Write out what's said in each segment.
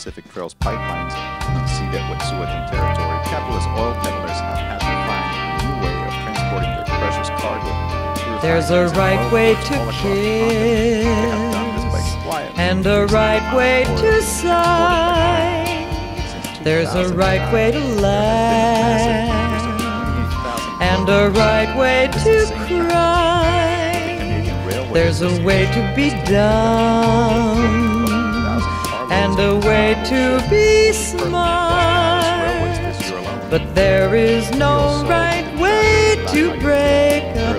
Pacific Trail's pipelines seed at Wet'suwet'en territory, capitalist oil peddlers have had to find a new way of transporting their precious cargo. There's a right way to kill and a right way to sigh. There's a right way to laugh and a right way to cry. There's a way to be dumb and a way to be smart, but there is no right way to break a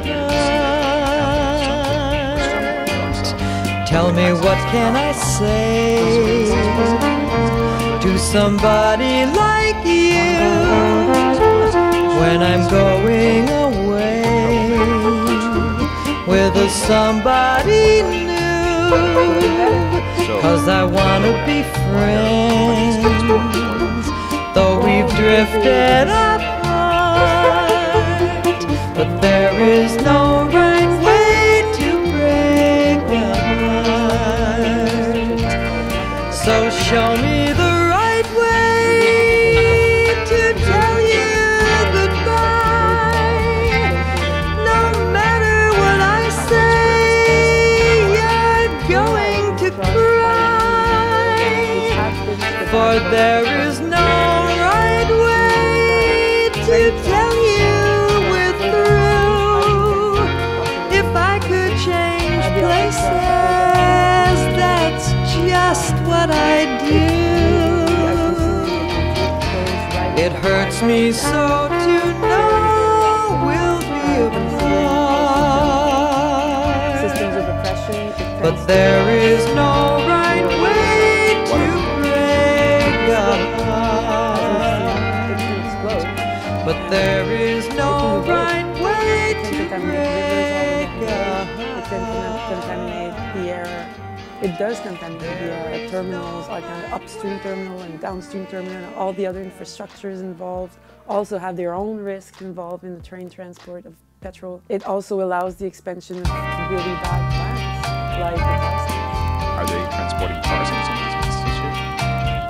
heart. Tell me, what can I say to somebody like you when I'm going away with a somebody new? 'Cause I wanna be friends, though we've drifted apart, but there is no right way to break a heart. So show me the right way to tell you goodbye. No matter what I say, you're going to cry, for there is no right way to tell you we're through. If I could change places, that's just what I'd do. It hurts me so to know we'll be apart, but there is no right way to break a heart. But there is no right way to break a heart. It does contaminate the air at terminals, like an upstream terminal and downstream terminal, and all the other infrastructures involved also have their own risks involved in the train transport of petrol. It also allows the expansion of really bad plants, like the car stations. Are they transporting cars in some of these instances here?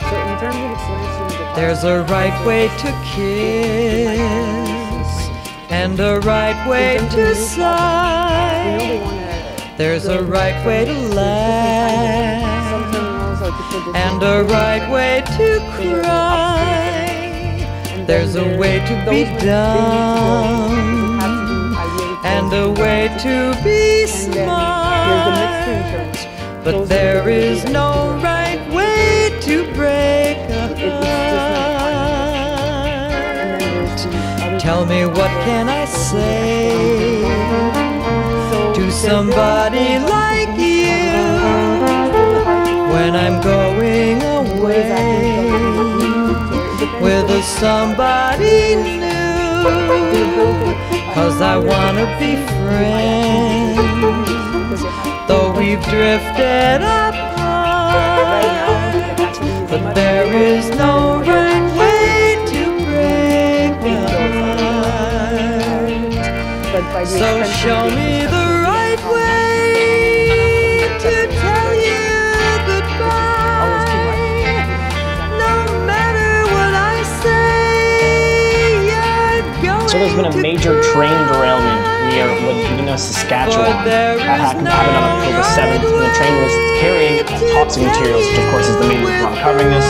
So in terms of expansion, there's a right way to kiss and a right way to sigh. There's a right way to laugh and a right way to cry. There's a way to be dumb and a way to be smart, but there is no right way to break a heart. Tell me, what can I say to somebody like you when I'm going away with a somebody new? 'Cause I wanna be friends, though we've drifted apart, but there is no right way to break a heart. So show me the right way to tell you goodbye. No matter what I say, you're going. So there's been a major train derailment near Wadena, Saskatchewan. That happened on October 7th when the train was carrying toxic materials, which of course is the main reason why I'm covering this.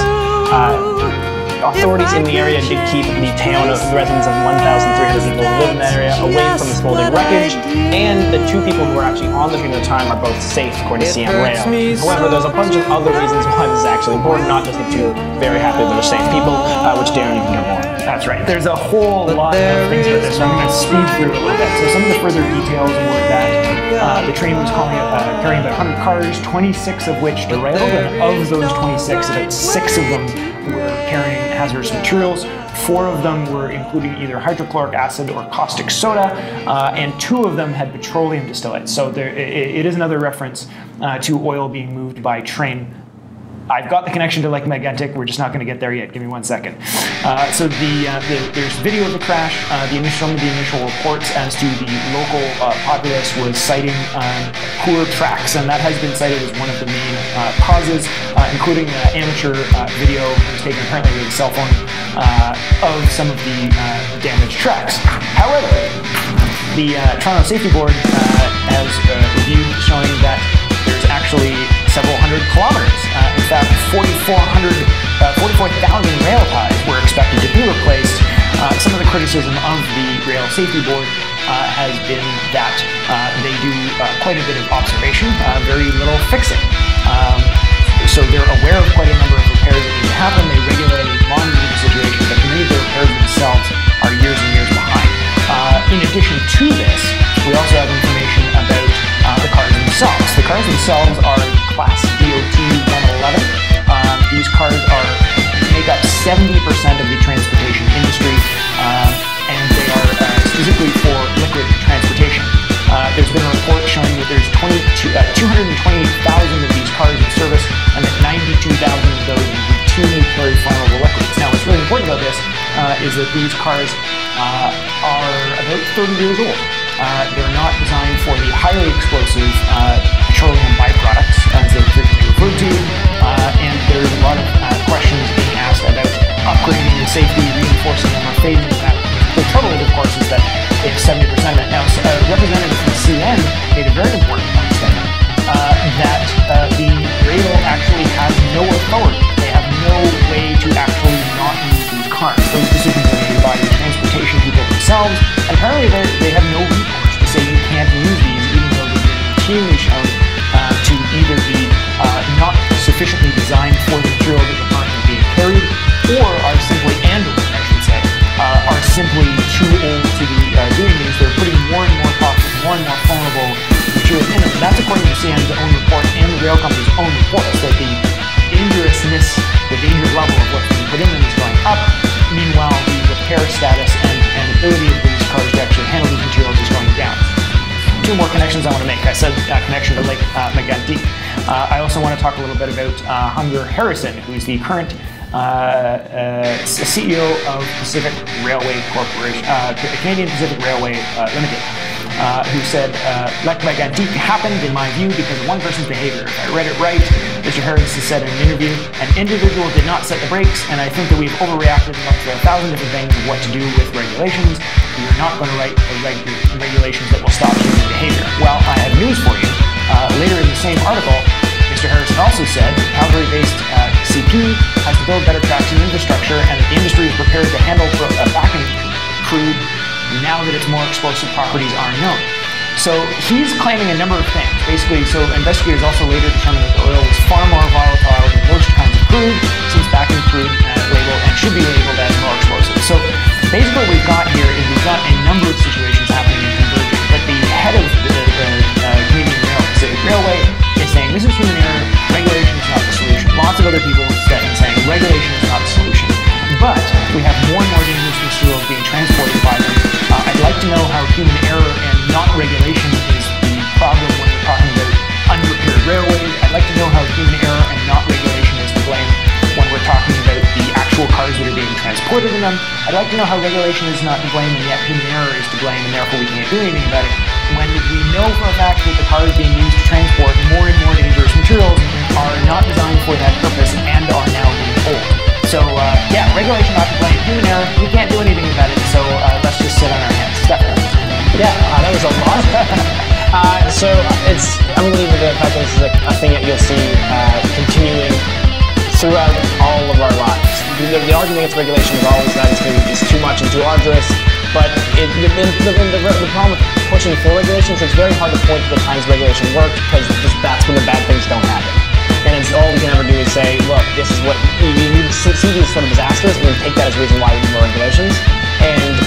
Authorities in the area did keep the town of residents of 1,300 people who live in that area away from the smoldering wreckage, and the two people who were actually on the train at the time are both safe, according to CN Rail. However, there's a bunch of other reasons why this is actually important, not just the two very happy that they're safe people, which Darren, you can get more. That's right. There's a whole lot of things about this, so I'm going to speed through it a little bit. So some of the further details were that the train was carrying about 100 cars, 26 of which derailed, and of those 26, about 6 of them were carrying hazardous materials. 4 of them were including either hydrochloric acid or caustic soda, and 2 of them had petroleum distillate. So it is another reference to oil being moved by train. I've got the connection to Lake Megantic. We're just not going to get there yet. Give me 1 second. So there's video of the crash. Some of the initial reports as to the local populace was citing poor tracks, and that has been cited as one of the main causes. including amateur video that was taken apparently with a cell phone of some of the damaged tracks. However, the Toronto Safety Board has reviewed showing that there's actually several hundred kilometers. In fact, 44,000 rail ties were expected to be replaced. Some of the criticism of the Rail Safety Board has been that they do quite a bit of observation, very little fixing. So they're aware of quite a number of repairs that need to happen. They regularly monitor the situation, but many of the repairs themselves are years and years behind. In addition to this, we also have information about the cars themselves. The cars themselves are Class DOT 111. These cars make up 70% of the transportation industry, and they are specifically for liquid transportation. There's been a report showing that there's 228,000 of these cars in service, and that 92,000 of those routinely carry flammable liquids. Now, what's really important about this is that these cars are about 30 years old. They're not designed for the highly explosive petroleum byproducts, as they're frequently referred to, and there's a lot of questions being asked about upgrading the safety, reinforcing them, or fading them out. The trouble, of course, is that they have 70% of it. Now, a representative from CN made a very important point statement that the rail actually has no authority. They have no way to actually not use these cars. Those decisions are made by the transportation people themselves, and apparently they have no recourse to say you can't use these, even though they've been routinely shown to either be not sufficiently designed for the material that the cars are being carried, or are simply, are simply too old to be doing these. They're putting more and more toxic, more and more vulnerable materials in them. And that's according to CN's own report and the rail company's own reports, that the dangerousness, the danger level of what's being put in them is going up. Meanwhile, the repair status and ability of these cars to actually handle these materials is going down. Two more connections I want to make. I said connection to Lake Megantic. I also want to talk a little bit about Hunter Harrison, who's the current CEO of Pacific Railway Corporation, Canadian Pacific Railway Limited, who said, Lake Megantic happened, in my view, because of one person's behavior. If I read it right, Mr. Harrison said in an interview, an individual did not set the brakes, and I think that we've overreacted and looked at 1,000 different things of what to do with regulations. We are not going to write regulations that will stop human behavior. Well, I have news for you. Later in the same article, Mr. Harrison also said Calgary-based CP has to build better tracks and infrastructure, and that the industry is prepared to handle backing crude now that its more explosive properties are known. So he's claiming a number of things. Basically, so investigators also later determined that the oil was far more volatile than most kinds of crude, since backing crude labeled and should be labeled as more explosive. So basically what we've got here is we've got a number of situations happening in convergence, but the head of the Canadian Pacific Railway is saying this is human error, regulation is not the solution. Lots of other people step in saying regulation is not the solution. But we have more and more dangerous materials being transported by them. I'd like to know how human error and not regulation is the problem when we're talking about unrepaired railways. I'd like to know how human error and not regulation is to blame when we're talking about the actual cars that are being transported in them. I'd like to know how regulation is not to blame and yet human error is to blame, and therefore we can't do anything about it, when we know for a fact that the cars being used to transport more and more dangerous materials are not designed for that purpose and are now being old. So yeah, regulation not to blame, human error, we can't do anything about it, so let's just sit on our hands. Definitely. Yeah, that was a lot. So I'm going to leave it at the fact that this is a thing that you'll see continuing throughout all of our lives. The argument against regulation is always that it's too much and too arduous, but the problem with pushing for regulations, it's very hard to point to the times regulation worked, because that's when the bad things don't happen. And it's all we can ever do is say, look, this is what you see these sort of disasters, and then take that as a reason why we need more regulations. And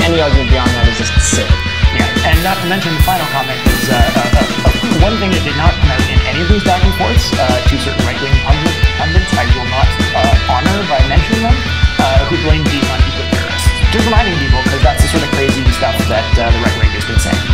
any argument beyond that is just silly. Yeah, and not to mention the final comment is one thing that did not come out in any of these back and forths to certain right-wing pundits, I will not honor by mentioning them, who blame these on eco-terrorists. Just reminding people, because that's the sort of crazy stuff that the right wing has been saying.